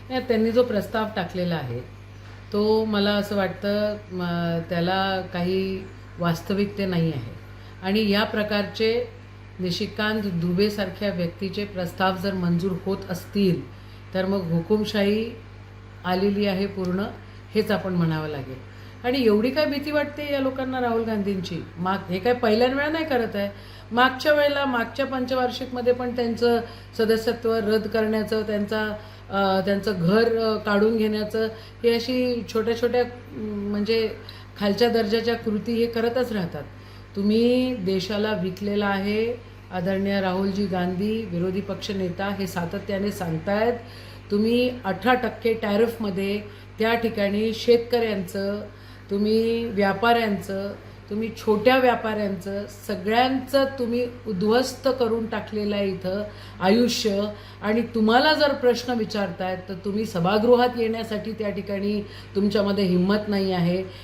नाही, त्यांनी जो प्रस्ताव टाकलेला आहे तो मला असं वाटतं त्याला काही वास्तविकते नाही आहे. आणि या प्रकारचे निशिकांत दुबेसारख्या व्यक्तीचे प्रस्ताव जर मंजूर होत असतील तर मग हुकुमशाही आलेली आहे पूर्ण, हेच आपण म्हणावं लागेल. आणि एवढी काय भीती वाटते या लोकांना राहुल गांधींची? हे काय पहिल्याच वेळा नाही करत आहे. मागच्या वेळेला मागच्या पंचवार्षिकमध्ये पण त्यांचं सदस्यत्व रद्द करण्याचं, त्यांचं घर काढून घेण्याचं, हे अशी छोट्या छोट्या म्हणजे खालच्या दर्जाच्या कृती हे करतच राहतात. तुम्ही देशाला विकलेला आहे. आदरणीय राहुलजी गांधी विरोधी पक्षनेता हे सातत्याने सांगतायत. तुम्ही 18% टॅरिफमध्ये त्या ठिकाणी शेतकऱ्यांचं, तुम्ही व्यापाऱ्यांचं, तुम्ही छोट्या व्यापाऱ्यांचं, सगळ्यांचं तुम्ही उद्ध्वस्त करून टाकलेलं आहे इथं आयुष्य. आणि तुम्हाला जर प्रश्न विचारतायत तर तुम्ही सभागृहात येण्यासाठी त्या ठिकाणी तुमच्यामध्ये हिंमत नाही आहे.